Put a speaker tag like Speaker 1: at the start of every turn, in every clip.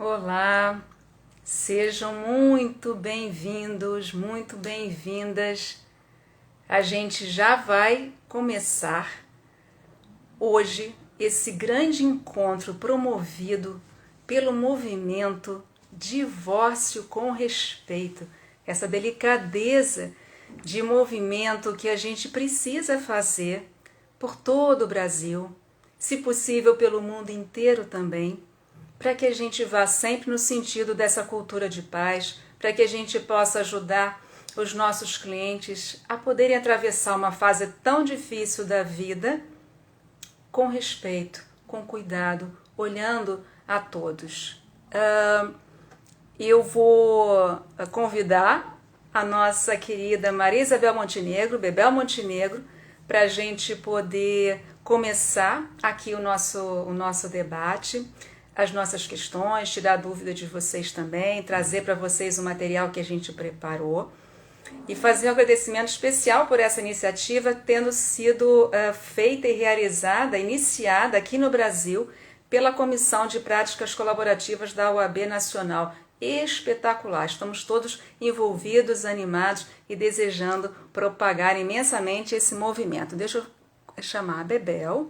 Speaker 1: Olá, sejam muito bem-vindos, muito bem-vindas. A gente já vai começar hoje esse grande encontro promovido pelo movimento Divórcio com Respeito, essa delicadeza de movimento que a gente precisa fazer por todo o Brasil, se possível pelo mundo inteiro também, para que a gente vá sempre no sentido dessa cultura de paz, para que a gente possa ajudar os nossos clientes a poderem atravessar uma fase tão difícil da vida com respeito, com cuidado, olhando a todos. Eu vou convidar a nossa querida Maria Isabel Montenegro, Bebel Montenegro, para a gente poder começar aqui o nosso debate, as nossas questões, tirar dúvida de vocês também, trazer para vocês o material que a gente preparou e fazer um agradecimento especial por essa iniciativa tendo sido feita e realizada, iniciada aqui no Brasil pela Comissão de Práticas Colaborativas da OAB Nacional. Espetacular, estamos todos envolvidos, animados e desejando propagar imensamente esse movimento. Deixa eu chamar a Bebel.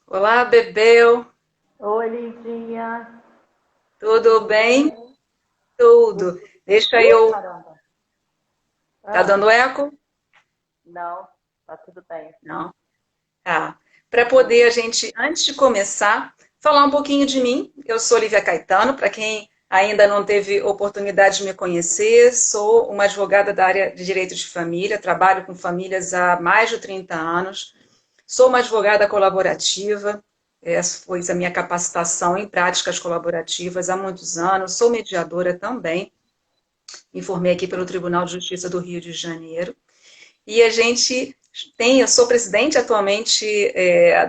Speaker 1: Olá, Bebel,
Speaker 2: Oi, Lindinha.
Speaker 1: tudo
Speaker 2: Tudo
Speaker 1: bem?
Speaker 2: bem?
Speaker 1: Tudo. Deixa eu.
Speaker 2: Caramba.
Speaker 1: Tá
Speaker 2: Ah,
Speaker 1: dando eco?
Speaker 2: não, tá tudo bem.
Speaker 1: Não. Tá. Para poder a gente, antes de começar, falar um pouquinho de mim. Eu sou Lívia Caetano, para quem ainda não teve oportunidade de me conhecer, sou uma advogada da área de direito de família, trabalho com famílias há mais de 30 anos, sou uma advogada colaborativa, essa foi a minha capacitação em práticas colaborativas há muitos anos, sou mediadora também, me formei aqui pelo Tribunal de Justiça do Rio de Janeiro, e a gente eu sou presidente atualmente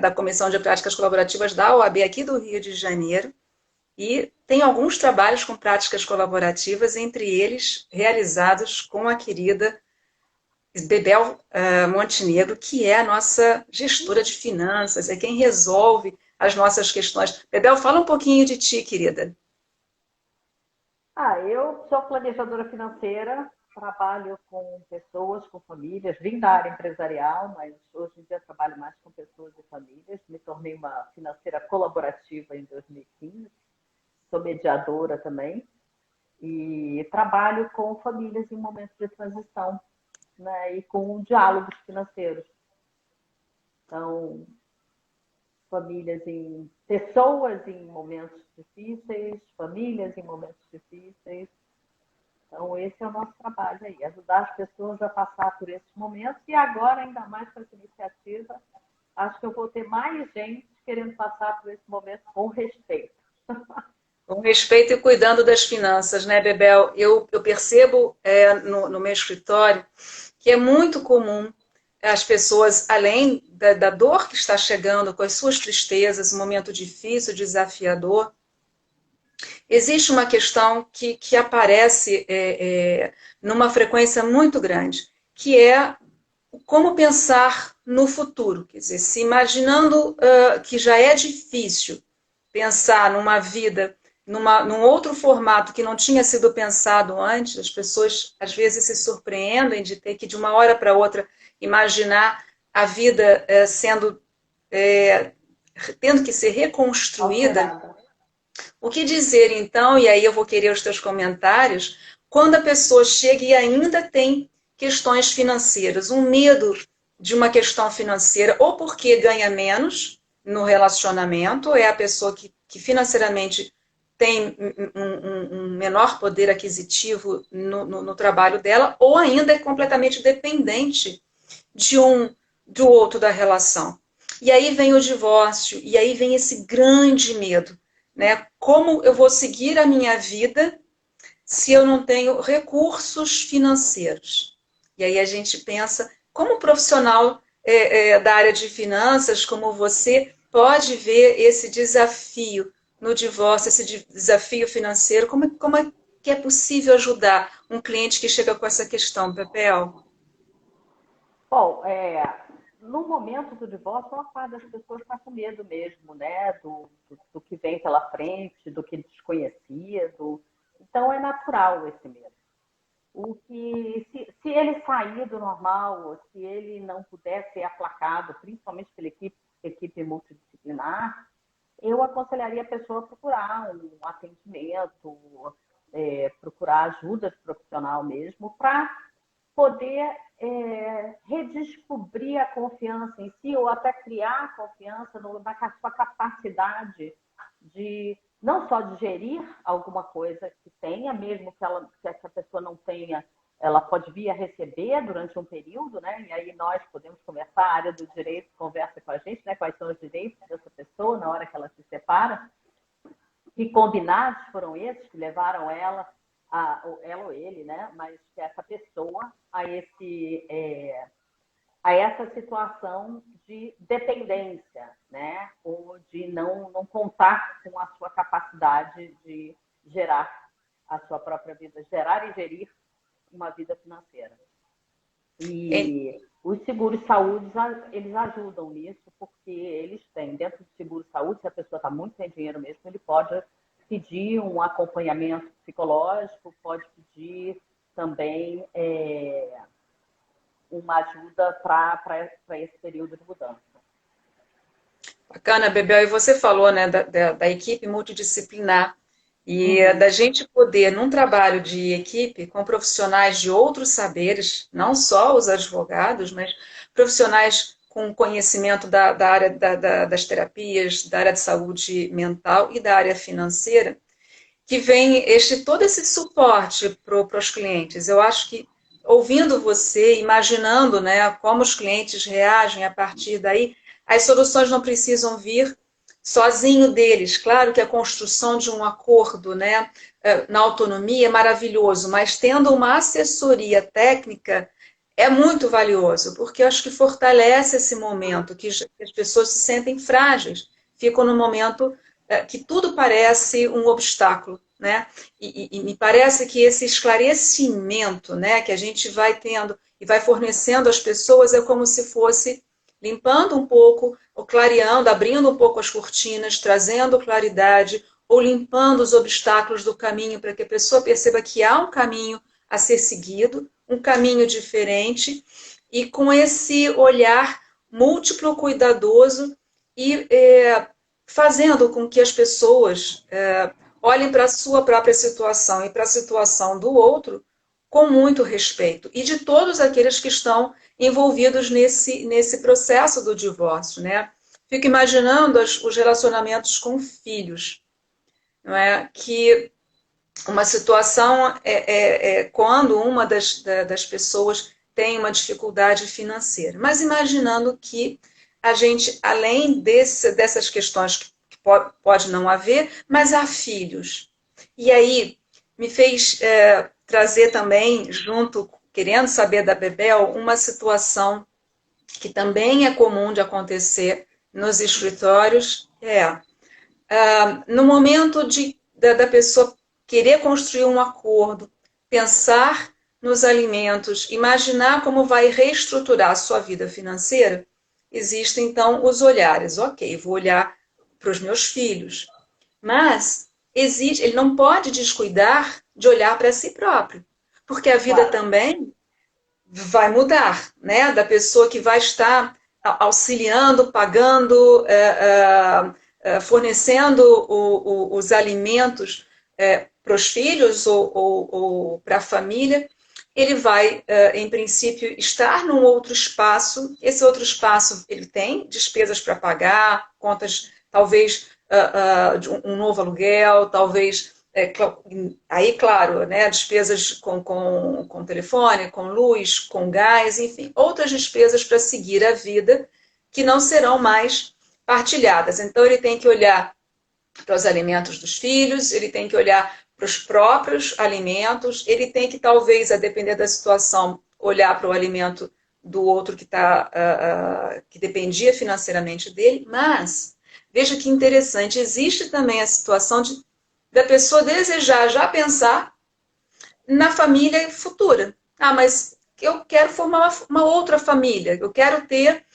Speaker 1: da Comissão de Práticas Colaborativas da OAB aqui do Rio de Janeiro e tenho alguns trabalhos com práticas colaborativas, entre eles realizados com a querida Bebel Montenegro, que é a nossa gestora de finanças, é quem resolve as nossas questões. Bebel, fala um pouquinho de ti, querida.
Speaker 2: Eu sou planejadora financeira, trabalho com pessoas, com famílias, vim da área empresarial, mas hoje em dia trabalho mais com pessoas e famílias. Me tornei uma financeira colaborativa em 2015, sou mediadora também e trabalho com famílias em momentos de transição, né, e com diálogos financeiros. Então, famílias em pessoas em momentos difíceis, famílias em momentos difíceis. Então, esse é o nosso trabalho aí, ajudar as pessoas a passar por esses momentos e agora, ainda mais com essa iniciativa, acho que eu vou ter mais gente querendo passar por esse momento com respeito.
Speaker 1: Com respeito e cuidando das finanças, né, Bebel? Eu percebo no meu escritório que é muito comum as pessoas, além da dor que está chegando, com as suas tristezas, um momento difícil, desafiador, existe uma questão que aparece numa frequência muito grande, que é como pensar no futuro. Quer dizer, se imaginando que já é difícil pensar numa vida, num outro formato que não tinha sido pensado antes, as pessoas às vezes se surpreendem de ter que, de uma hora para outra, imaginar a vida tendo que ser reconstruída.
Speaker 2: Alterada.
Speaker 1: O que dizer então, e aí eu vou querer os teus comentários, quando a pessoa chega e ainda tem questões financeiras, um medo de uma questão financeira, ou porque ganha menos no relacionamento, é a pessoa que financeiramente tem um menor poder aquisitivo no trabalho dela, ou ainda é completamente dependente de do outro da relação. E aí vem o divórcio, e aí vem esse grande medo, né? Como eu vou seguir a minha vida se eu não tenho recursos financeiros? E aí a gente pensa, como profissional da área de finanças, como você pode ver esse desafio no divórcio, esse desafio financeiro? Como é que é possível ajudar um cliente que chega com essa questão, Pepel?
Speaker 2: Bom, no momento do divórcio, uma parte das pessoas está com medo mesmo, né? Do que vem pela frente, do que desconhecido. Então, é natural esse medo. Se ele sair do normal, ou se ele não puder ser aplacado, principalmente pela equipe multidisciplinar, eu aconselharia a pessoa a procurar um atendimento, procurar ajuda profissional mesmo, para poder redescobrir a confiança em si, ou até criar confiança na sua capacidade de não só de gerir alguma coisa que tenha, mesmo que a pessoa não tenha, ela pode vir a receber durante um período, né? E aí nós podemos conversar, a área do direito conversa com a gente, né? Quais são os direitos dessa pessoa na hora que ela se separa, que combinados foram esses que levaram ela ou ele, né? Mas essa pessoa a essa situação de dependência, né? Ou de não contar com a sua capacidade de gerar a sua própria vida, gerar e gerir uma vida financeira. E os seguros-saúde, eles ajudam nisso, porque eles têm, dentro do seguro-saúde, se a pessoa está muito sem dinheiro mesmo, ele pode pedir um acompanhamento psicológico, pode pedir também uma ajuda para esse período de mudança.
Speaker 1: Bacana, Bebel, e você falou, né, da equipe multidisciplinar e da gente poder, num trabalho de equipe, com profissionais de outros saberes, não só os advogados, mas profissionais com conhecimento da área das terapias, da área de saúde mental e da área financeira, que vem todo esse suporte para os clientes. Eu acho que, ouvindo você, imaginando, né, como os clientes reagem a partir daí, as soluções não precisam vir sozinho deles. Claro que a construção de um acordo, né, na autonomia é maravilhoso, mas tendo uma assessoria técnica é muito valioso, porque eu acho que fortalece esse momento, que as pessoas se sentem frágeis, ficam no momento que tudo parece um obstáculo, né? E me parece que esse esclarecimento, né, que a gente vai tendo e vai fornecendo às pessoas é como se fosse limpando um pouco, ou clareando, abrindo um pouco as cortinas, trazendo claridade, ou limpando os obstáculos do caminho para que a pessoa perceba que há um caminho a ser seguido, um caminho diferente, e com esse olhar múltiplo, cuidadoso e fazendo com que as pessoas olhem para a sua própria situação e para a situação do outro com muito respeito, e de todos aqueles que estão envolvidos nesse processo do divórcio, né? Fico imaginando os relacionamentos com filhos, não é? Que uma situação é quando uma das pessoas tem uma dificuldade financeira, mas imaginando que a gente, além dessas questões que pode não haver, mas há filhos. E aí me fez trazer também, junto, querendo saber da Bebel, uma situação que também é comum de acontecer nos escritórios, no momento da pessoa querer construir um acordo, pensar nos alimentos, imaginar como vai reestruturar a sua vida financeira, existem então os olhares. Ok, vou olhar para os meus filhos, mas ele não pode descuidar de olhar para si próprio, porque a vida também vai mudar, né? Da pessoa que vai estar auxiliando, pagando, fornecendo os alimentos para os filhos ou para a família, ele vai, em princípio, estar num outro espaço. Esse outro espaço ele tem despesas para pagar, contas, talvez de um novo aluguel, talvez aí, claro, né, despesas com telefone, com luz, com gás, enfim, outras despesas para seguir a vida que não serão mais partilhadas. Então, ele tem que olhar para os alimentos dos filhos, ele tem que olhar para os próprios alimentos, ele tem que, talvez, a depender da situação, olhar para o alimento do outro que dependia financeiramente dele, mas veja que interessante, existe também a situação da pessoa desejar já pensar na família futura. Ah, mas eu quero formar uma outra família, eu quero ter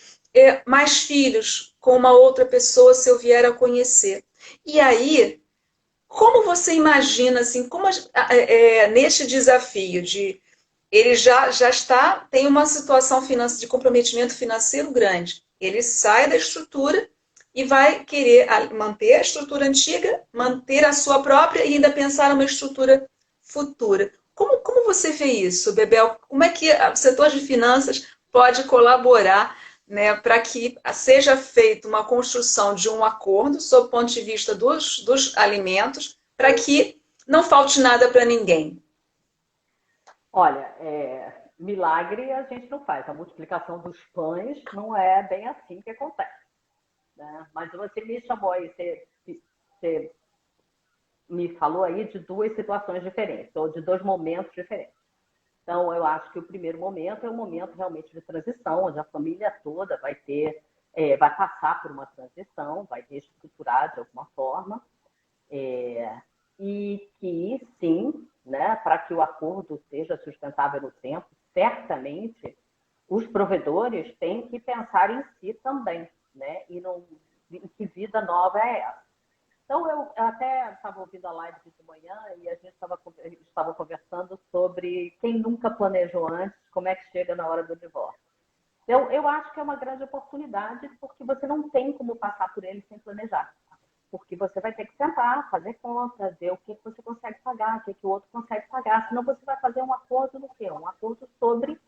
Speaker 1: mais filhos com uma outra pessoa se eu vier a conhecer. E aí, como você imagina, assim, como neste desafio de ele já está, tem uma situação de comprometimento financeiro grande. Ele sai da estrutura e vai querer manter a estrutura antiga, manter a sua própria e ainda pensar numa estrutura futura. Como você vê isso, Bebel? Como é que o setor de finanças pode colaborar, né, para que seja feita uma construção de um acordo sob o ponto de vista dos alimentos, para que não falte nada para ninguém?
Speaker 2: Olha, milagre a gente não faz. A multiplicação dos pães não é bem assim que acontece, né? Mas você me chamou aí, você me falou aí de duas situações diferentes, ou de dois momentos diferentes. Então, eu acho que o primeiro momento é um momento realmente de transição, onde a família toda vai passar por uma transição, vai reestruturar de alguma forma, e que, sim, né, para que o acordo seja sustentável no tempo, certamente os provedores têm que pensar em si também, né, em que vida nova é essa. Então, eu até estava ouvindo a live de manhã e a gente estava conversando sobre quem nunca planejou antes, como é que chega na hora do divórcio. Eu acho que é uma grande oportunidade, porque você não tem como passar por ele sem planejar. Porque você vai ter que sentar, fazer conta, ver o que você consegue pagar, o que o outro consegue pagar. Senão você vai fazer um acordo no quê? Um acordo sobre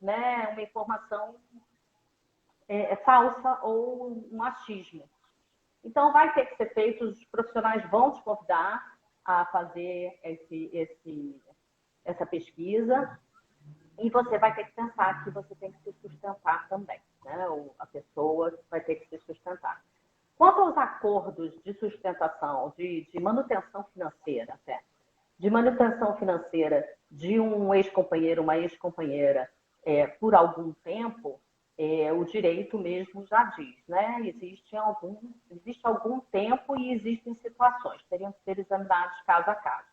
Speaker 2: né, uma informação falsa ou um achismo. Então, vai ter que ser feito, os profissionais vão te convidar a fazer essa pesquisa e você vai ter que pensar que você tem que se sustentar também, né? A pessoa vai ter que se sustentar. Quanto aos acordos de sustentação, de manutenção financeira até, de manutenção financeira de um ex-companheiro, uma ex-companheira por algum tempo, o direito mesmo já diz, né? Existe algum tempo e existem situações, teriam que ser examinados caso a caso.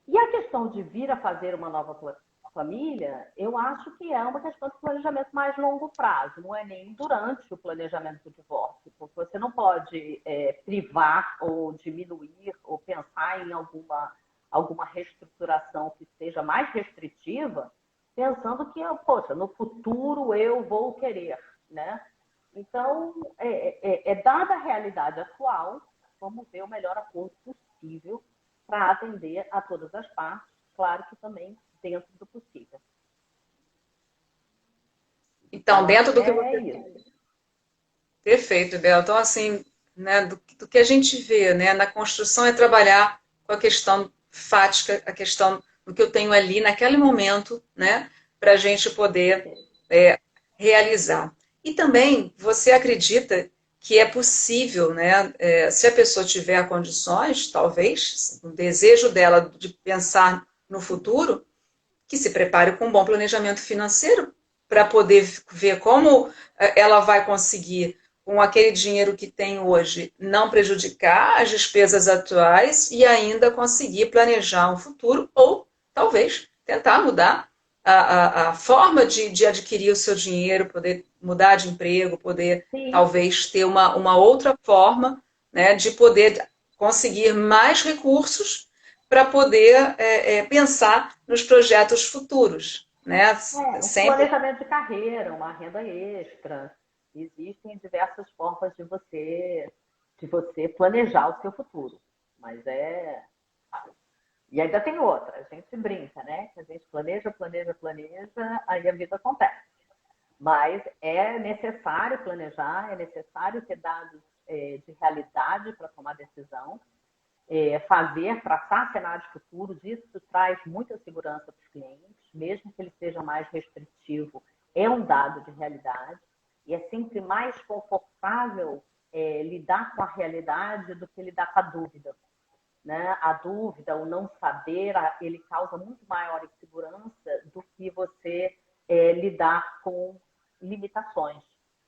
Speaker 2: E a questão de vir a fazer uma nova família, eu acho que é uma questão de planejamento mais longo prazo, não é nem durante o planejamento do divórcio, porque você não pode privar ou diminuir ou pensar em alguma reestruturação que seja mais restritiva, pensando que, poxa, no futuro eu vou querer, né? Então, dada a realidade atual, vamos ver o melhor acordo possível para atender a todas as partes, claro que também dentro do possível.
Speaker 1: Então, dentro do que
Speaker 2: É
Speaker 1: você...
Speaker 2: isso.
Speaker 1: Perfeito, Bel. Então, assim, né, do que a gente vê, né, na construção é trabalhar com a questão fática, a questão do que eu tenho ali naquele momento, né, para a gente poder realizar. E também, você acredita que é possível, né, se a pessoa tiver condições, talvez, o desejo dela de pensar no futuro, que se prepare com um bom planejamento financeiro para poder ver como ela vai conseguir, com aquele dinheiro que tem hoje, não prejudicar as despesas atuais e ainda conseguir planejar um futuro ou talvez tentar mudar a forma de adquirir o seu dinheiro, poder mudar de emprego, poder
Speaker 2: Sim,
Speaker 1: talvez ter uma outra forma, né, de poder conseguir mais recursos para poder pensar nos projetos futuros, né?
Speaker 2: um
Speaker 1: Sempre.
Speaker 2: planejamento de carreira, uma renda extra. Existem diversas formas de você planejar o seu futuro. Mas E ainda tem outra, a gente brinca, né? Que a gente planeja, planeja, planeja, aí a vida acontece. Mas é necessário planejar, é necessário ter dados de realidade para tomar decisão, traçar cenários futuros, isso traz muita segurança para os clientes, mesmo que ele seja mais restritivo, é um dado de realidade, e é sempre mais confortável lidar com a realidade do que lidar com a dúvida. Né? A dúvida, o não saber, ele causa muito maior insegurança do que você lidar com limitações.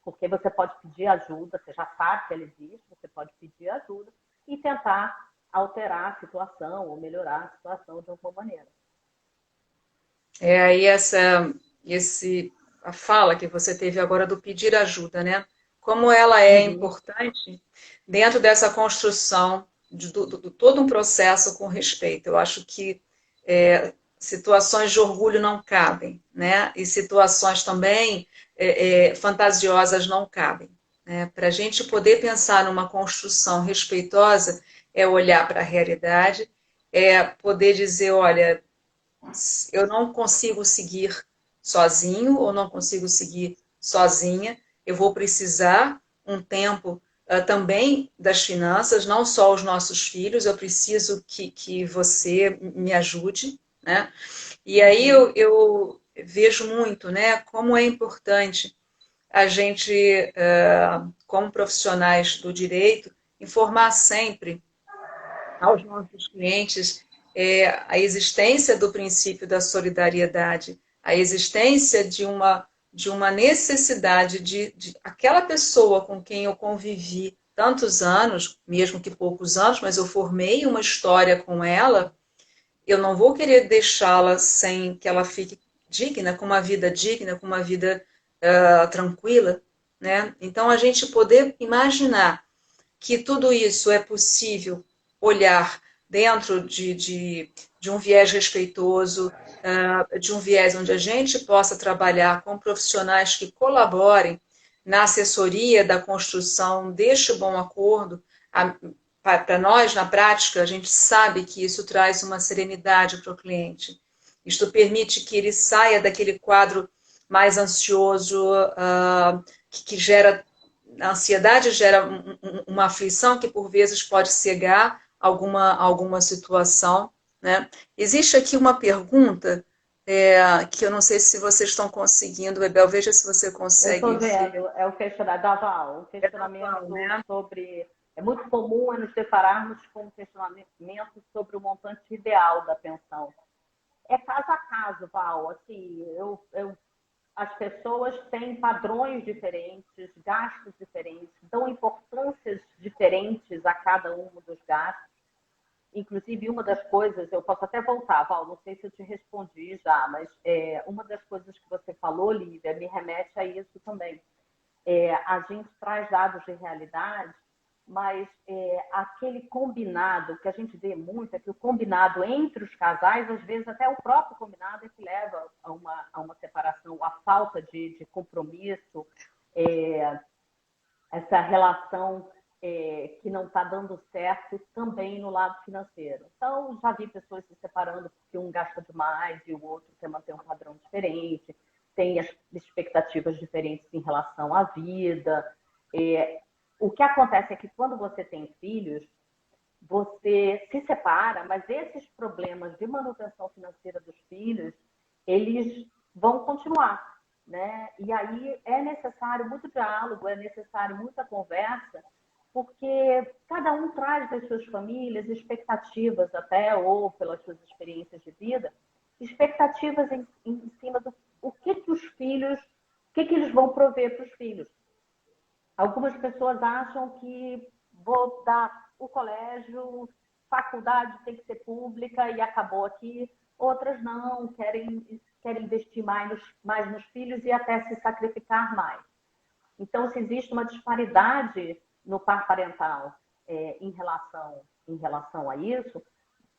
Speaker 2: porque você pode pedir ajuda, você já sabe que ela existe, você pode pedir ajuda e tentar alterar a situação ou melhorar a situação de alguma maneira.
Speaker 1: Aí a fala que você teve agora do pedir ajuda, né? Como ela é
Speaker 2: Uhum.
Speaker 1: importante dentro dessa construção de todo um processo com respeito. Eu acho que situações de orgulho não cabem, né? E situações também fantasiosas não cabem. Né? Para a gente poder pensar numa construção respeitosa, é olhar para a realidade, é poder dizer, olha, eu não consigo seguir sozinho ou não consigo seguir sozinha, eu vou precisar um tempo também das finanças, não só os nossos filhos, eu preciso que você me ajude, né? E aí
Speaker 2: Uhum.
Speaker 1: eu vejo muito, né, como é importante a gente, como profissionais do direito, informar sempre aos nossos clientes a existência do princípio da solidariedade, a existência de uma necessidade de aquela pessoa com quem eu convivi tantos anos, mesmo que poucos anos, mas eu formei uma história com ela, eu não vou querer deixá-la sem que ela fique digna, com uma vida tranquila, né? Então a gente poder imaginar que tudo isso é possível olhar dentro de um viés respeitoso, de um viés onde a gente possa trabalhar com profissionais que colaborem na assessoria da construção deste bom acordo. Para nós, na prática, a gente sabe que isso traz uma serenidade para o cliente. Isto permite que ele saia daquele quadro mais ansioso, que gera a ansiedade gera uma aflição que por vezes pode cegar alguma situação, né? Existe aqui uma pergunta que eu não sei se vocês estão conseguindo, Bebel, veja se você
Speaker 2: Eu
Speaker 1: consegue
Speaker 2: estou
Speaker 1: ver.
Speaker 2: vendo, é o questionário da Val, o
Speaker 1: É atual,
Speaker 2: questionamento
Speaker 1: né?
Speaker 2: sobre. É muito comum nos depararmos com um questionamento sobre o montante ideal da pensão. É caso a caso, Val. Assim, as pessoas têm padrões diferentes, gastos diferentes, dão importâncias diferentes a cada um dos gastos. Inclusive, uma das coisas, eu posso até voltar, Val, não sei se eu te respondi já, mas uma das coisas que você falou, Lívia, me remete a isso também. A gente traz dados de realidade, mas aquele combinado, que a gente vê muito, é que o combinado entre os casais, às vezes até o próprio combinado é que leva a uma separação, a falta de compromisso, é, essa relação que não está dando certo também no lado financeiro. Então, já vi pessoas se separando porque um gasta demais e o outro quer manter um padrão diferente, tem as expectativas diferentes em relação à vida. O que acontece é que quando você tem filhos, você se separa, mas esses problemas de manutenção financeira dos filhos, eles vão continuar, né? E aí é necessário muito diálogo, é necessário muita conversa, porque cada um traz das suas famílias expectativas até, ou pelas suas experiências de vida, expectativas em cima do o que os filhos, o que eles vão prover para os filhos. Algumas pessoas acham que vou dar o colégio, faculdade tem que ser pública e acabou aqui. Outras não, querem investir mais nos filhos e até se sacrificar mais. Então, se existe uma disparidade no par parental em relação a isso,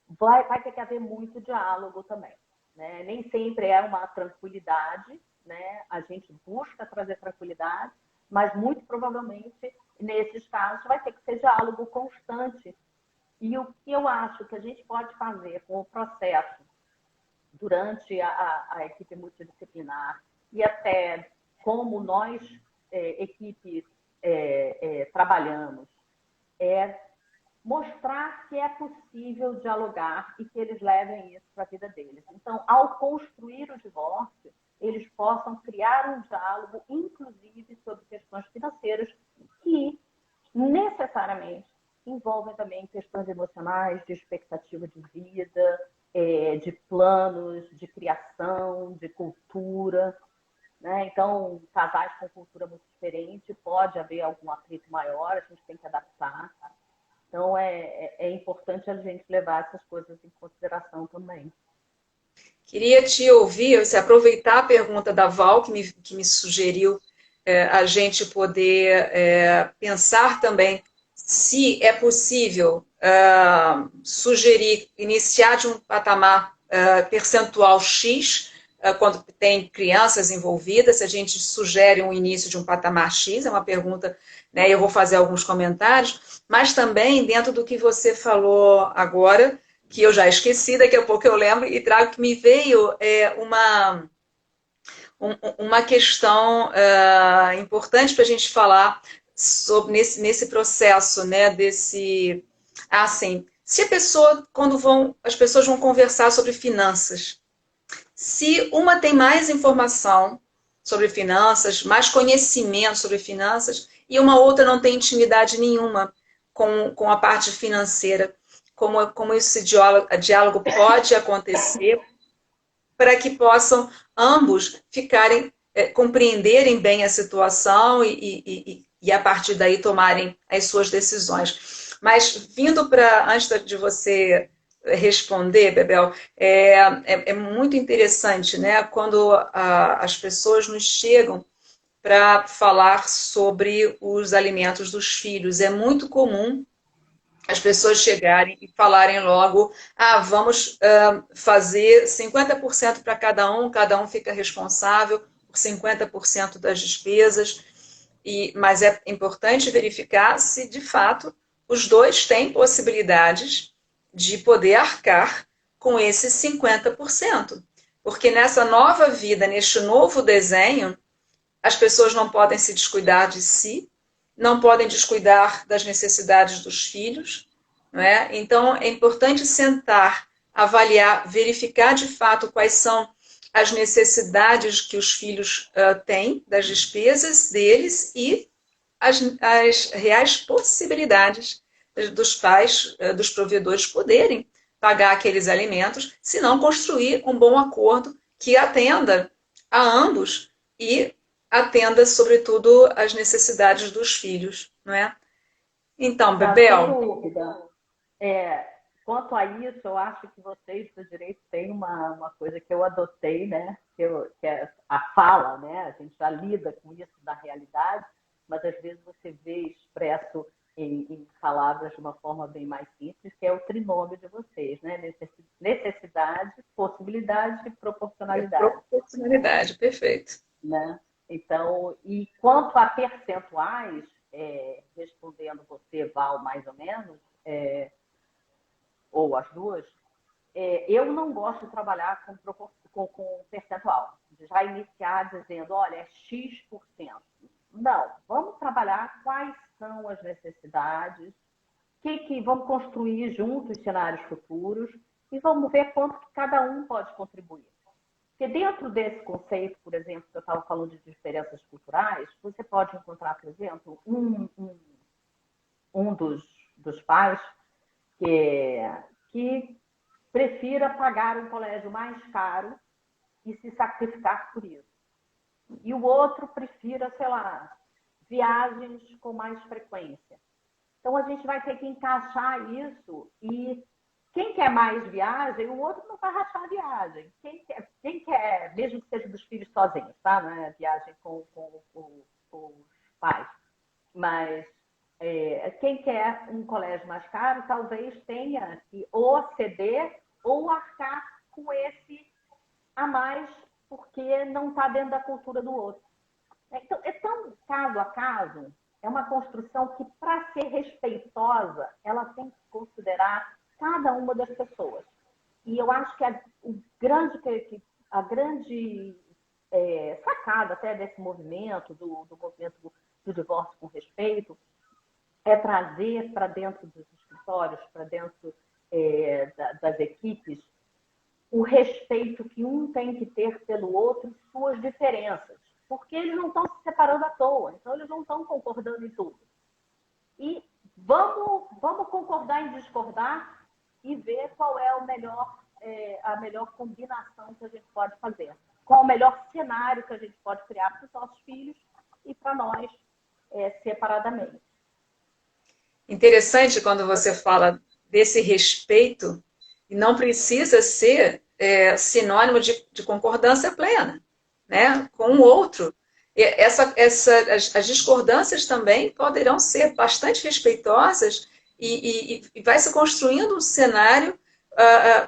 Speaker 2: vai ter que haver muito diálogo também. Né? Nem sempre é uma tranquilidade, né? A gente busca trazer tranquilidade, mas muito provavelmente, nesses casos, vai ter que ser diálogo constante. E o que eu acho que a gente pode fazer com o processo durante a equipe multidisciplinar e até como nós, equipe, trabalhamos, é mostrar que é possível dialogar e que eles levem isso para a vida deles. Então, ao construir o divórcio, eles possam criar um diálogo, inclusive sobre questões financeiras, que necessariamente envolvem também questões emocionais, de expectativa de vida, de planos, de criação, de cultura. né? Então, casais com cultura muito diferente, pode haver algum atrito maior, a gente tem que adaptar. Então, é importante a gente levar essas coisas em consideração também.
Speaker 1: Queria te ouvir, se aproveitar a pergunta da Val, que me sugeriu a gente poder pensar também se é possível sugerir iniciar de um patamar percentual X, quando tem crianças envolvidas, se a gente sugere um início de um patamar X, é uma pergunta, né, eu vou fazer alguns comentários, mas também dentro do que você falou agora, que eu já esqueci, daqui a pouco eu lembro e trago que me veio uma questão importante para a gente falar sobre nesse processo, né, desse, assim, se a pessoa, as pessoas vão conversar sobre finanças, se uma tem mais informação sobre finanças, mais conhecimento sobre finanças, e uma outra não tem intimidade nenhuma com a parte financeira, como esse diálogo pode acontecer para que possam ambos compreenderem bem a situação e a partir daí tomarem as suas decisões. Mas vindo antes de você responder, Bebel, é muito interessante, né? Quando as pessoas nos chegam para falar sobre os alimentos dos filhos. É muito comum as pessoas chegarem e falarem logo, vamos fazer 50% para cada um fica responsável por 50% das despesas, mas é importante verificar se, de fato, os dois têm possibilidades de poder arcar com esses 50%. Porque nessa nova vida, neste novo desenho, as pessoas não podem se descuidar de si, não podem descuidar das necessidades dos filhos, não é? Então, é importante sentar, avaliar, verificar de fato quais são as necessidades que os filhos têm, das despesas deles e as reais possibilidades dos pais, dos provedores poderem pagar aqueles alimentos, se não construir um bom acordo que atenda a ambos e atenda, sobretudo, às necessidades dos filhos, não é? Então,
Speaker 2: Sem
Speaker 1: Bebel.
Speaker 2: dúvida. É, quanto a isso, eu acho que vocês do direito têm uma coisa que eu adotei, né? Que é a fala, né? A gente já lida com isso da realidade, mas às vezes você vê expresso em palavras de uma forma bem mais simples, que é o trinômio de vocês, né? Necessidade, possibilidade e proporcionalidade.
Speaker 1: Proporcionalidade, perfeito.
Speaker 2: Né? Então, e quanto a percentuais, respondendo você, Val, mais ou menos, ou as duas, eu não gosto de trabalhar com percentual. Já iniciar dizendo, olha, é X%. Não, vamos trabalhar quais são as necessidades, vamos construir juntos cenários futuros e vamos ver quanto que cada um pode contribuir. Porque dentro desse conceito, por exemplo, que eu estava falando de diferenças culturais, você pode encontrar, por exemplo, um dos pais que prefira pagar um colégio mais caro e se sacrificar por isso. E o outro prefira, sei lá, viagens com mais frequência. Então, a gente vai ter que encaixar isso e quem quer mais viagem, o outro não vai rachar a viagem. Quem quer, mesmo que seja dos filhos sozinhos, tá? Não é viagem com os pais. Mas quem quer um colégio mais caro, talvez tenha que ou ceder ou arcar com esse a mais, porque não está dentro da cultura do outro. Então, é tão caso a caso, é uma construção que, para ser respeitosa, ela tem que considerar cada uma das pessoas. E eu acho que a grande sacada até desse movimento, do movimento do divórcio com respeito, é trazer para dentro dos escritórios, para dentro das equipes, o respeito que um tem que ter pelo outro e suas diferenças. Porque eles não estão se separando à toa, então eles não estão concordando em tudo. E vamos concordar em discordar e ver qual é a melhor combinação que a gente pode fazer. qual o melhor cenário que a gente pode criar para os nossos filhos e para nós separadamente.
Speaker 1: Interessante quando você fala desse respeito, e não precisa ser sinônimo de concordância plena, né, com o outro. As discordâncias também poderão ser bastante respeitosas e vai se construindo um cenário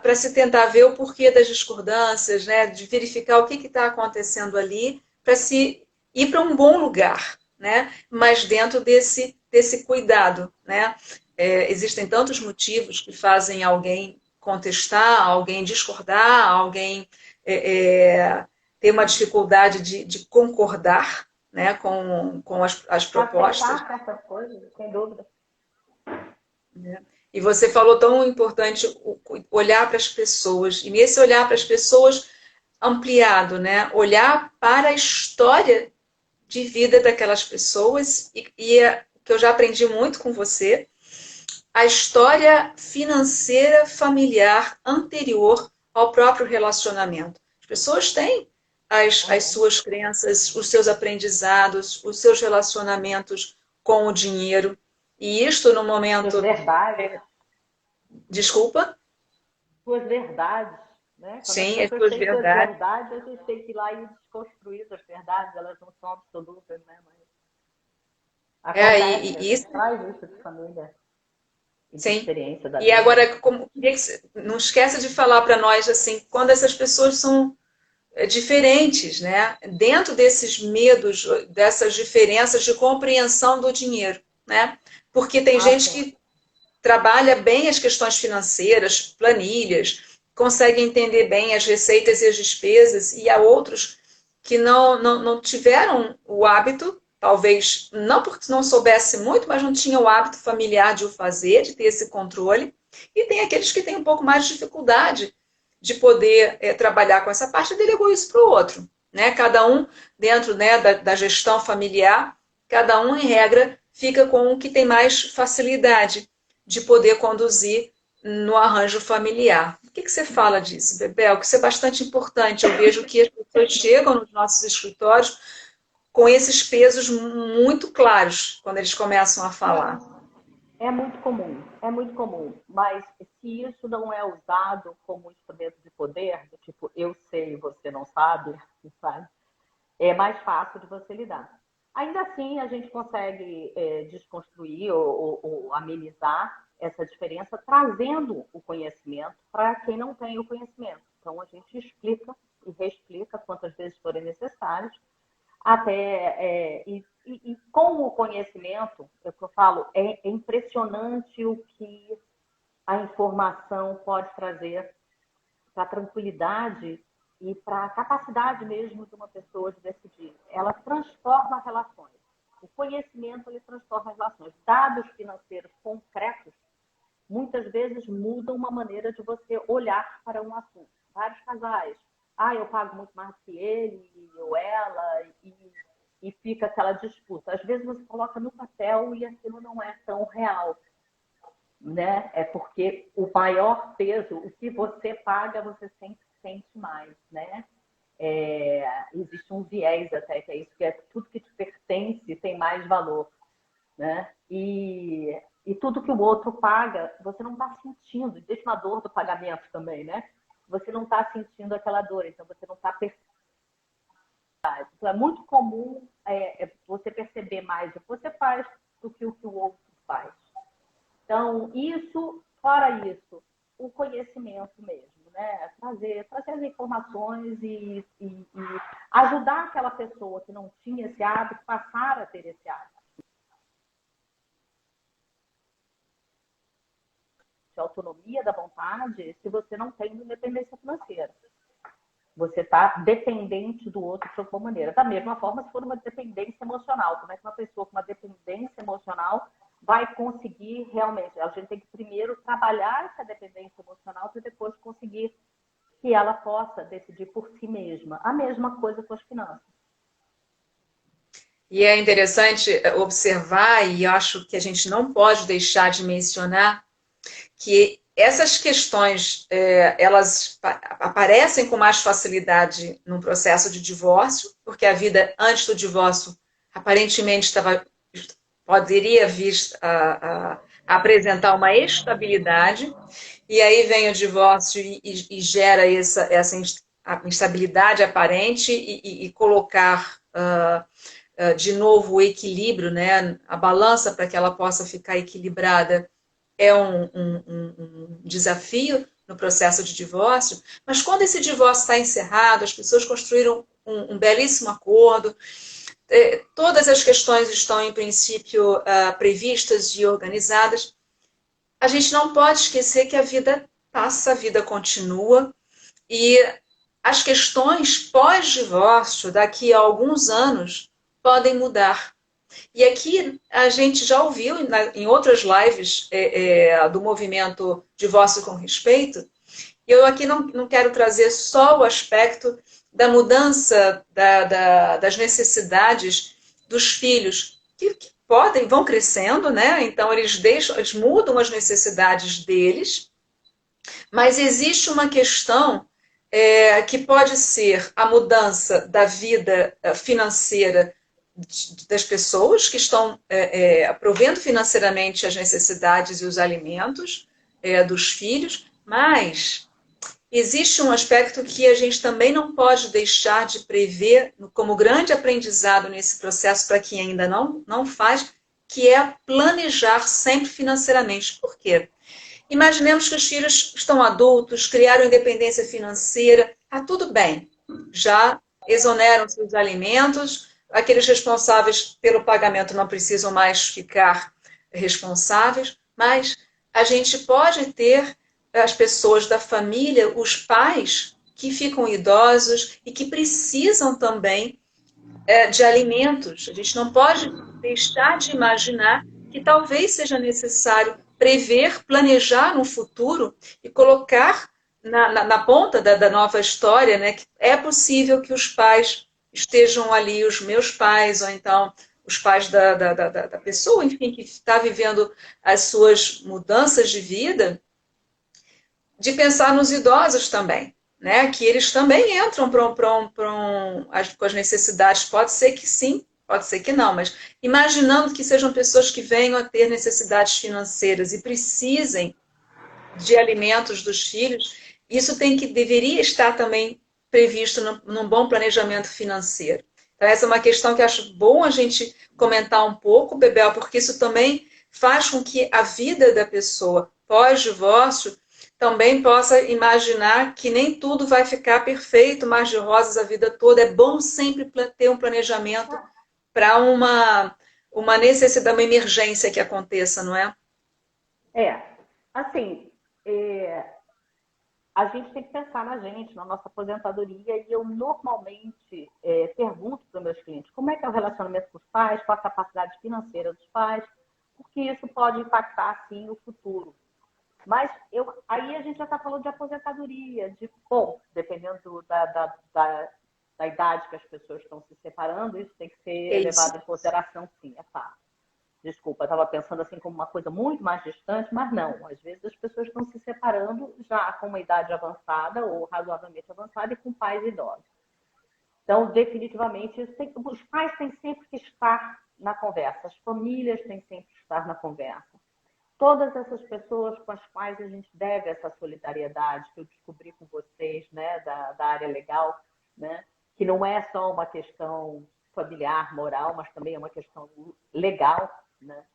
Speaker 1: para se tentar ver o porquê das discordâncias, né, de verificar o que está acontecendo ali, para se ir para um bom lugar, né, mas dentro desse cuidado, né. Existem tantos motivos que fazem alguém contestar, alguém discordar, alguém ter uma dificuldade de concordar, né, com as propostas.
Speaker 2: Aceitar certas coisas, sem dúvida.
Speaker 1: Né? E você falou tão importante olhar para as pessoas, e nesse olhar para as pessoas ampliado, né, olhar para a história de vida daquelas pessoas, e que eu já aprendi muito com você, a história financeira familiar anterior ao próprio relacionamento. As pessoas têm as suas crenças, os seus aprendizados, os seus relacionamentos com o dinheiro. E isto no momento...
Speaker 2: Suas verdades.
Speaker 1: Desculpa?
Speaker 2: Suas verdades. Né? Quando
Speaker 1: Sim,
Speaker 2: as
Speaker 1: as
Speaker 2: pessoas
Speaker 1: suas
Speaker 2: têm suas
Speaker 1: verdades.
Speaker 2: verdades, a gente tem que ir lá e desconstruir as verdades, elas não são absolutas, né? Mas acontece,
Speaker 1: E isso...
Speaker 2: traz isso de família e de
Speaker 1: Sim.
Speaker 2: experiência da
Speaker 1: E
Speaker 2: vida.
Speaker 1: agora, não esqueça de falar para nós, assim, quando essas pessoas são diferentes, né? Dentro desses medos, dessas diferenças de compreensão do dinheiro, né? Porque tem gente que trabalha bem as questões financeiras, planilhas, consegue entender bem as receitas e as despesas, e há outros que não tiveram o hábito, talvez não porque não soubesse muito, mas não tinha o hábito familiar de o fazer, de ter esse controle, e tem aqueles que têm um pouco mais de dificuldade de poder trabalhar com essa parte e delegou isso para o outro. Né? Cada um, dentro, né, da gestão familiar, cada um, em regra, fica com o que tem mais facilidade de poder conduzir no arranjo familiar. O que você fala disso, Bebel? Que isso é bastante importante. Eu vejo que as pessoas chegam nos nossos escritórios com esses pesos muito claros quando eles começam a falar.
Speaker 2: É muito comum, mas se isso não é usado como instrumento de poder, do tipo, eu sei, você não sabe, é mais fácil de você lidar. Ainda assim, a gente consegue desconstruir ou amenizar essa diferença trazendo o conhecimento para quem não tem o conhecimento. Então, a gente explica e reexplica quantas vezes forem necessárias, e com o conhecimento, é o que eu falo, é impressionante o que a informação pode trazer para a tranquilidade e para a capacidade mesmo de uma pessoa de decidir. Ela transforma relações. O conhecimento, ele transforma relações. Dados financeiros concretos, muitas vezes mudam uma maneira de você olhar para um assunto. Vários casais, eu pago muito mais do que ele ou ela, e fica aquela disputa. Às vezes você coloca no papel e aquilo não é tão real. Né? É porque o maior peso, o que você paga, você sempre sente mais, né? Existe um viés até, que é isso, que é tudo que te pertence tem mais valor, né? E tudo que o outro paga, você não está sentindo, existe uma dor do pagamento também, né? Você não está sentindo aquela dor, então você não está percebendo. Então, é muito comum você perceber mais o que você faz do que o outro faz. Então, fora isso, o conhecimento mesmo, né? Trazer as informações e ajudar aquela pessoa que não tinha esse hábito, passar a ter esse hábito. A autonomia da vontade se você não tem independência financeira. Você está dependente do outro de alguma maneira. Da mesma forma, se for uma dependência emocional. Como é que uma pessoa com uma dependência emocional vai conseguir realmente? A gente tem que primeiro trabalhar essa dependência emocional para depois conseguir que ela possa decidir por si mesma. A mesma coisa com as finanças.
Speaker 1: E é interessante observar, e acho que a gente não pode deixar de mencionar, que essas questões, elas aparecem com mais facilidade no processo de divórcio, porque a vida antes do divórcio aparentemente poderia vir a apresentar uma estabilidade, e aí vem o divórcio e gera essa instabilidade aparente e colocar de novo o equilíbrio, né, a balança para que ela possa ficar equilibrada é um desafio no processo de divórcio, mas quando esse divórcio está encerrado, as pessoas construíram um belíssimo acordo, todas as questões estão, em princípio, previstas e organizadas, a gente não pode esquecer que a vida passa, a vida continua, e as questões pós-divórcio, daqui a alguns anos, podem mudar. E aqui a gente já ouviu em outras lives do movimento Divórcio com Respeito, e eu aqui não quero trazer só o aspecto da mudança das necessidades dos filhos, que vão crescendo, né? Então eles mudam as necessidades deles, mas existe uma questão que pode ser a mudança da vida financeira das pessoas que estão provendo financeiramente as necessidades e os alimentos dos filhos, mas existe um aspecto que a gente também não pode deixar de prever como grande aprendizado nesse processo para quem ainda não faz, que é planejar sempre financeiramente. Por quê? Imaginemos que os filhos estão adultos, criaram independência financeira, tá tudo bem, já exoneram seus alimentos, aqueles responsáveis pelo pagamento não precisam mais ficar responsáveis, mas a gente pode ter as pessoas da família, os pais que ficam idosos e que precisam também de alimentos. A gente não pode deixar de imaginar que talvez seja necessário prever, planejar no futuro e colocar na ponta da nova história, né, que é possível que os pais estejam ali, os meus pais, ou então os pais da pessoa, enfim, que está vivendo as suas mudanças de vida, de pensar nos idosos também, né? Que eles também entram com as necessidades. Pode ser que sim, pode ser que não, mas imaginando que sejam pessoas que venham a ter necessidades financeiras e precisem de alimentos dos filhos, isso deveria estar também previsto num bom planejamento financeiro. Então, essa é uma questão que acho bom a gente comentar um pouco, Bebel, porque isso também faz com que a vida da pessoa pós-divórcio também possa imaginar que nem tudo vai ficar perfeito, mar de rosas a vida toda. É bom sempre ter um planejamento para uma necessidade, uma emergência que aconteça, não é?
Speaker 2: Assim, a gente tem que pensar na gente, na nossa aposentadoria, e eu normalmente pergunto para os meus clientes como é que é o relacionamento com os pais, qual a capacidade financeira dos pais, porque isso pode impactar, sim, o futuro. Mas aí a gente já está falando de aposentadoria, dependendo da idade que as pessoas estão se separando, isso tem que ser levado em consideração, sim, é fato. Desculpa, eu estava pensando assim como uma coisa muito mais distante, mas não. Às vezes as pessoas estão se separando já com uma idade avançada ou razoavelmente avançada e com pais idosos. Então, definitivamente, os pais têm sempre que estar na conversa, as famílias têm sempre que estar na conversa. Todas essas pessoas com as quais a gente deve essa solidariedade que eu descobri com vocês, né, da área legal, né, que não é só uma questão familiar, moral, mas também é uma questão legal, né?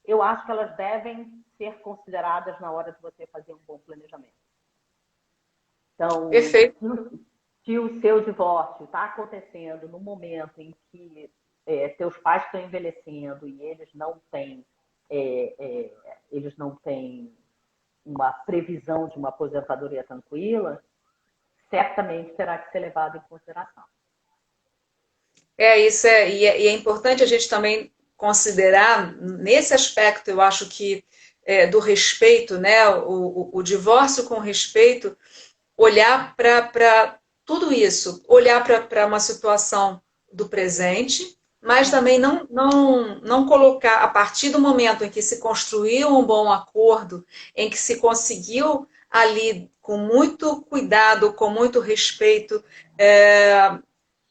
Speaker 2: Eu acho que elas devem ser consideradas na hora de você fazer um bom planejamento. Então,
Speaker 1: perfeito.
Speaker 2: Se o seu divórcio está acontecendo no momento em que teus pais estão envelhecendo e eles não têm uma previsão de uma aposentadoria tranquila, certamente terá que ser levado em consideração.
Speaker 1: E é importante a gente também considerar, nesse aspecto, eu acho que do respeito, né, o divórcio com respeito, olhar para tudo isso, olhar para uma situação do presente, mas também não colocar, a partir do momento em que se construiu um bom acordo, em que se conseguiu ali, com muito cuidado, com muito respeito,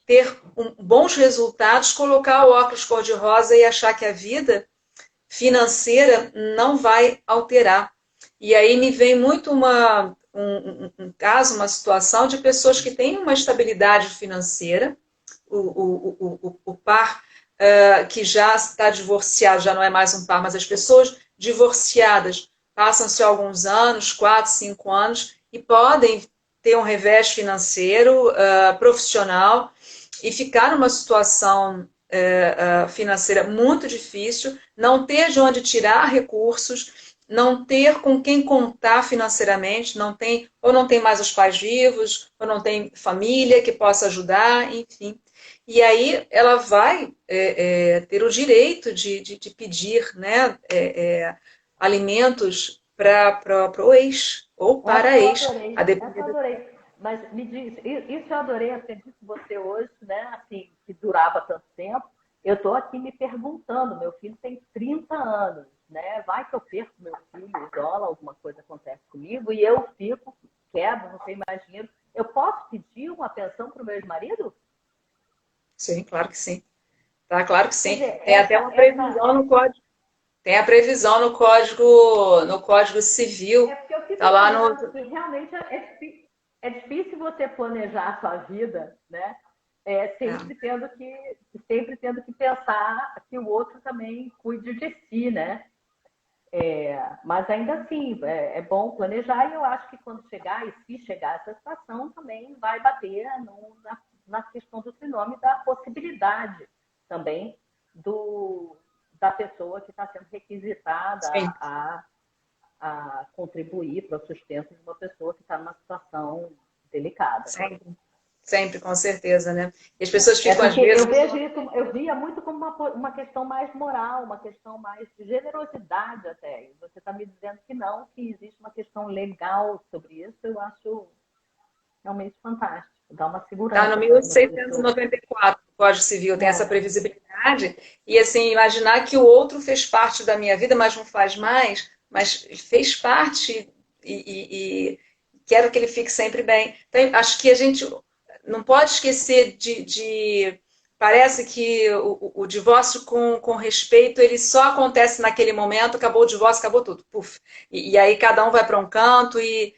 Speaker 1: ter bons resultados, colocar o óculos cor-de-rosa e achar que a vida financeira não vai alterar. E aí me vem muito um caso, uma situação de pessoas que têm uma estabilidade financeira, o par que já está divorciado, já não é mais um par, mas as pessoas divorciadas passam-se alguns anos, 4, 5 anos, e podem ter um revés financeiro, profissional, e ficar numa situação financeira muito difícil, não ter de onde tirar recursos, não ter com quem contar financeiramente, não tem, ou não tem mais os pais vivos, ou não tem família que possa ajudar, enfim. E aí ela vai ter o direito de pedir, né, alimentos para o ex ou para a ex, a
Speaker 2: Essa eu
Speaker 1: depender.
Speaker 2: adorei. Mas me diz, isso eu adorei aprender com você hoje, né? Assim, que durava tanto tempo. Eu estou aqui me perguntando, meu filho tem 30 anos, né? Vai que eu perco meu filho, isola, alguma coisa acontece comigo e eu fico, quebro, não tenho mais dinheiro. Eu posso pedir uma pensão para o meu ex-marido?
Speaker 1: Sim, claro que sim. Tá, claro que
Speaker 2: Quer
Speaker 1: sim.
Speaker 2: dizer,
Speaker 1: Tem até uma previsão no código. Tem a previsão no Código Civil.
Speaker 2: é porque eu fico
Speaker 1: Tá lá no.
Speaker 2: imaginando que realmente é difícil você planejar a sua vida, né?
Speaker 1: É,
Speaker 2: Sempre tendo que pensar que o outro também cuide de si, né? Mas ainda assim, é bom planejar e eu acho que quando chegar, e se chegar essa situação, também vai bater na questão do trinômio da possibilidade também da pessoa que está sendo requisitada
Speaker 1: sim,
Speaker 2: a contribuir para o sustento de uma pessoa que está numa situação delicada.
Speaker 1: sempre. Sempre, com certeza, né? E as pessoas
Speaker 2: É
Speaker 1: ficam, às
Speaker 2: porque eu
Speaker 1: vezes.
Speaker 2: vejo isso, eu via muito como uma questão mais moral, uma questão mais de generosidade até. E você está me dizendo que não, que existe uma questão legal sobre isso, eu acho realmente fantástico. Dá uma
Speaker 1: Está no
Speaker 2: segurança para as pessoas.
Speaker 1: 1694, o Código Civil tem essa
Speaker 2: É,
Speaker 1: previsibilidade, e assim, imaginar que o outro fez parte da minha vida, mas não faz mais, mas fez parte e quero que ele fique sempre bem. Então, acho que a gente não pode esquecer parece que o divórcio com respeito, ele só acontece naquele momento, acabou o divórcio, acabou tudo, puf. E aí cada um vai para um canto e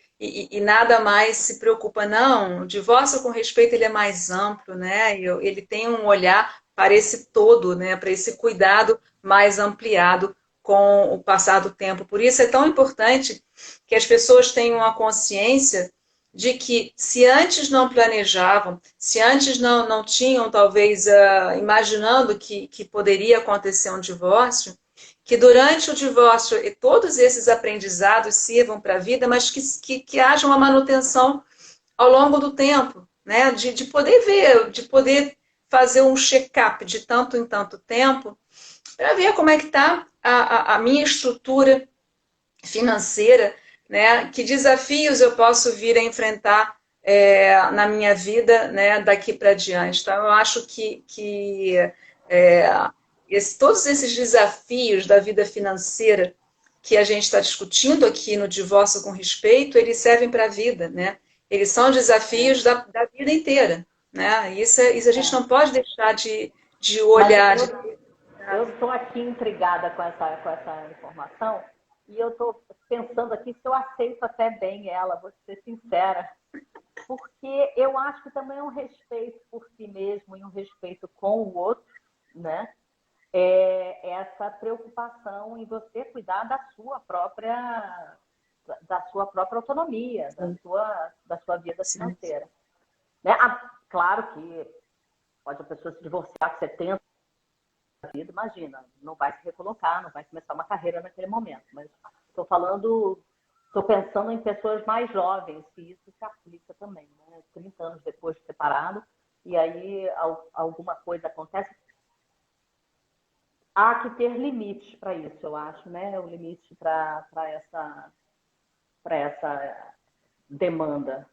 Speaker 1: nada mais se preocupa. Não, o divórcio com respeito ele é mais amplo, né? Ele tem um olhar para esse todo, né? Para esse cuidado mais ampliado com o passar do tempo. Por isso é tão importante que as pessoas tenham a consciência de que se antes não planejavam, se antes não tinham, talvez, imaginando que poderia acontecer um divórcio, que durante o divórcio todos esses aprendizados sirvam para a vida, mas que haja uma manutenção ao longo do tempo, né? De poder ver, de poder fazer um check-up de tanto em tanto tempo, para ver como é que está a minha estrutura financeira, né? Que desafios eu posso vir a enfrentar na minha vida, né? Daqui para diante. Então, eu acho que é, todos esses desafios da vida financeira que a gente está discutindo aqui no Divórcio com Respeito, eles servem para a vida, né? Eles são desafios
Speaker 2: é,
Speaker 1: da vida inteira, né? Isso a gente
Speaker 2: é.
Speaker 1: não pode deixar de
Speaker 2: Mas
Speaker 1: olhar, de
Speaker 2: eu estou aqui intrigada com essa informação e eu estou pensando aqui se eu aceito até bem ela, vou ser sincera. Porque eu acho que também é um respeito por si mesmo e um respeito com o outro, né? Essa preocupação em você cuidar da sua própria autonomia, da sua vida
Speaker 1: sim,
Speaker 2: financeira. Né? Claro que pode a pessoa se divorciar com 70 vida, imagina, não vai se recolocar, não vai começar uma carreira naquele momento. Mas estou pensando em pessoas mais jovens, que isso se aplica também, né? 30 anos depois de separado, e aí alguma coisa acontece. Há que ter limites para isso, eu acho, né? O limite para essa demanda.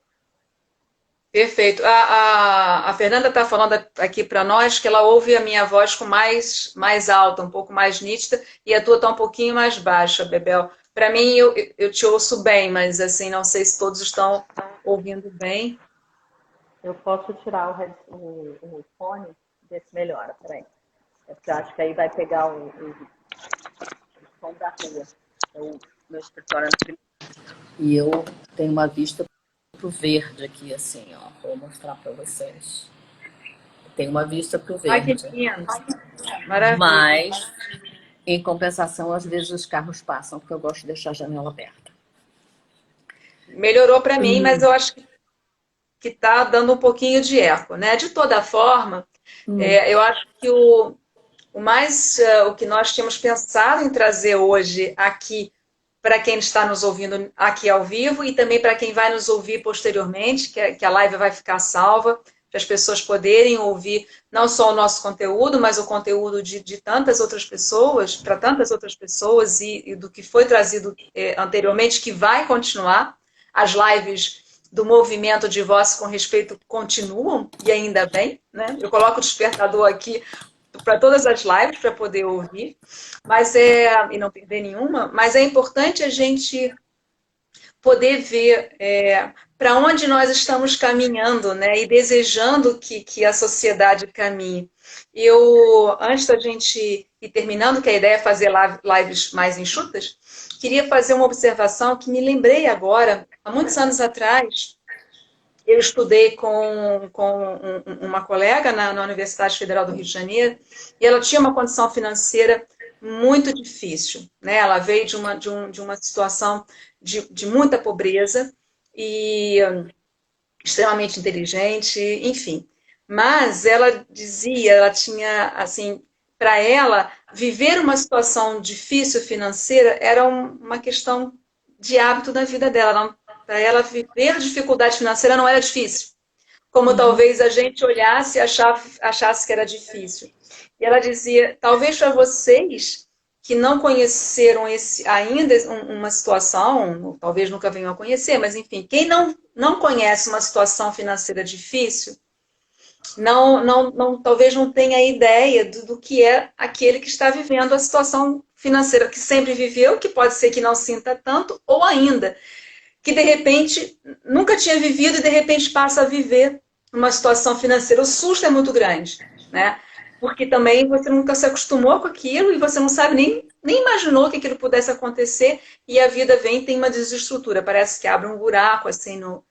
Speaker 1: Perfeito. A Fernanda está falando aqui para nós que ela ouve a minha voz com mais alta, um pouco mais nítida, e a tua está um pouquinho mais baixa, Bebel. Para mim, eu te ouço bem, mas assim, não sei se todos estão ouvindo bem.
Speaker 2: Eu posso tirar o fone, ver se melhora. Peraí. É porque eu acho que aí vai pegar o som da rua. O meu escritório e eu tenho uma vista pro verde aqui, assim, ó. Vou mostrar para vocês. Tem uma vista pro
Speaker 1: Ai, que
Speaker 2: verde.
Speaker 1: lindo. Maravilha.
Speaker 2: Mas, em compensação, às vezes os carros passam, porque eu gosto de deixar a janela aberta.
Speaker 1: Melhorou para mim, mas eu acho que está dando um pouquinho de eco, né? De toda forma, eu acho que o que nós tínhamos pensado em trazer hoje aqui para quem está nos ouvindo aqui ao vivo e também para quem vai nos ouvir posteriormente, que a live vai ficar salva, para as pessoas poderem ouvir não só o nosso conteúdo, mas o conteúdo de tantas outras pessoas, para tantas outras pessoas e do que foi trazido anteriormente, que vai continuar. As lives do movimento de voz com respeito continuam, e ainda bem, né? Eu coloco o despertador aqui para todas as lives para poder ouvir, e não perder nenhuma, mas é importante a gente poder ver para onde nós estamos caminhando, né? E desejando que a sociedade caminhe. Antes da gente ir terminando, que a ideia é fazer lives mais enxutas, queria fazer uma observação que me lembrei agora, há muitos anos atrás, eu estudei com uma colega na Universidade Federal do Rio de Janeiro e ela tinha uma condição financeira muito difícil, né? Ela veio de uma situação de muita pobreza e extremamente inteligente, enfim. Mas ela dizia, ela tinha, assim, para ela, viver uma situação difícil financeira era uma questão de hábito da vida dela. Para ela, viver dificuldade financeira não era difícil. Como talvez a gente olhasse e achasse que era difícil. E ela dizia, talvez para vocês que não conheceram ainda uma situação, talvez nunca venham a conhecer, mas enfim, quem não conhece uma situação financeira difícil, talvez não tenha ideia do que é aquele que está vivendo a situação financeira que sempre viveu, que pode ser que não sinta tanto, ou ainda que de repente nunca tinha vivido e de repente passa a viver uma situação financeira. O susto é muito grande, né? Porque também você nunca se acostumou com aquilo e você não sabe nem imaginou que aquilo pudesse acontecer e a vida vem e tem uma desestrutura, parece que abre um buraco assim no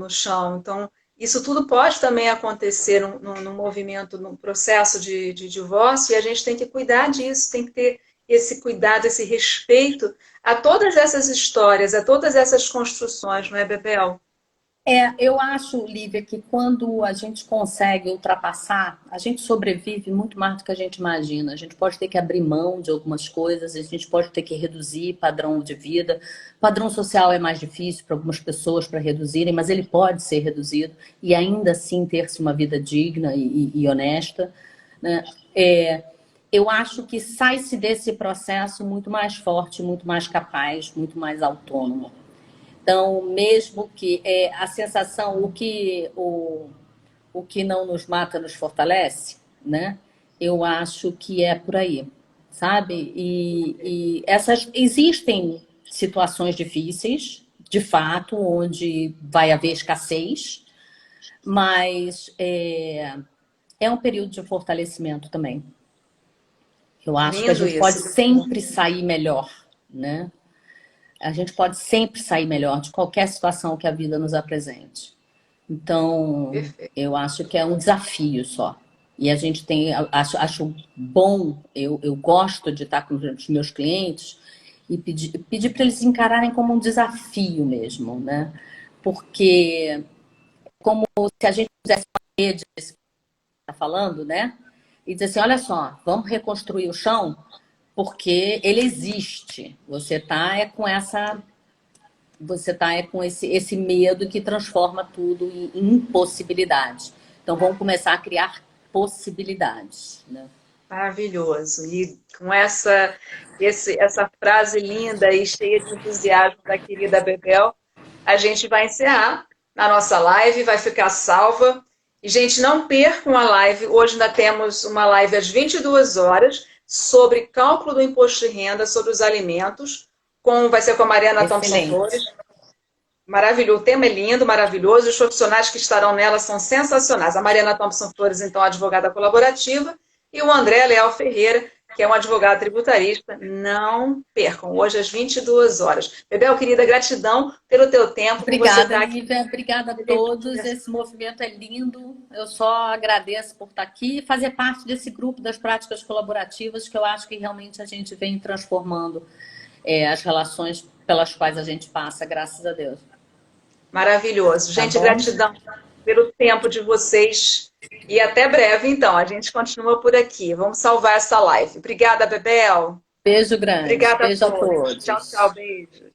Speaker 1: chão. Então, isso tudo pode também acontecer no movimento, no processo de divórcio, e a gente tem que cuidar disso, tem que ter esse cuidado, esse respeito a todas essas histórias, a todas essas construções, não é, Bebel?
Speaker 2: Eu acho, Lívia, que quando a gente consegue ultrapassar, a gente sobrevive muito mais do que a gente imagina. A gente pode ter que abrir mão de algumas coisas, a gente pode ter que reduzir padrão de vida. Padrão social é mais difícil para algumas pessoas para reduzirem, mas ele pode ser reduzido e ainda assim ter-se uma vida digna e honesta, né? Eu acho que sai-se desse processo muito mais forte, muito mais capaz, muito mais autônomo. Então, mesmo que a sensação, o que não nos mata nos fortalece, né? Eu acho que é por aí, sabe? E existem situações difíceis, de fato, onde vai haver escassez, mas é um período de fortalecimento também. Eu acho que a
Speaker 1: Lindo
Speaker 2: gente pode
Speaker 1: isso.
Speaker 2: sempre sair melhor, né? A gente pode sempre sair melhor de qualquer situação que a vida nos apresente. Então,
Speaker 1: Perfeito.
Speaker 2: eu acho que é um desafio só. E a gente tem, acho bom, eu gosto de estar com os meus clientes e pedir para eles encararem como um desafio mesmo, né? Porque como se a gente fizesse uma rede, está falando, né? E dizer assim, olha só, vamos reconstruir o chão porque ele existe. Você tá com esse medo que transforma tudo em impossibilidade. Então vamos começar a criar possibilidades, né?
Speaker 1: Maravilhoso. E com essa frase linda e cheia de entusiasmo da querida Bebel, a gente vai encerrar. na nossa live, vai ficar salva. E, gente, não percam a live. Hoje ainda temos uma live às 22 horas sobre cálculo do imposto de renda sobre os alimentos. Vai ser com a Mariana Thompson Flores. Maravilhoso, o tema é lindo, maravilhoso. Os profissionais que estarão nela são sensacionais. A Mariana Thompson Flores, então, advogada colaborativa, e o André Leal Ferreira, que é um advogado tributarista. Não percam, hoje às 22 horas. Bebel, querida, gratidão pelo teu tempo.
Speaker 3: Obrigada, Lívia. Obrigada a todos. Esse movimento é lindo. Eu só agradeço por estar aqui e fazer parte desse grupo das práticas colaborativas, que eu acho que realmente a gente vem transformando as relações pelas quais a gente passa, graças a Deus.
Speaker 1: Maravilhoso. Gente, gratidão pelo tempo de vocês. E até breve, então. A gente continua por aqui. Vamos salvar essa live. Obrigada, Bebel.
Speaker 3: Beijo grande.
Speaker 1: Obrigada
Speaker 3: beijo
Speaker 1: a todos.
Speaker 3: a todos.
Speaker 1: Tchau, tchau. Beijo.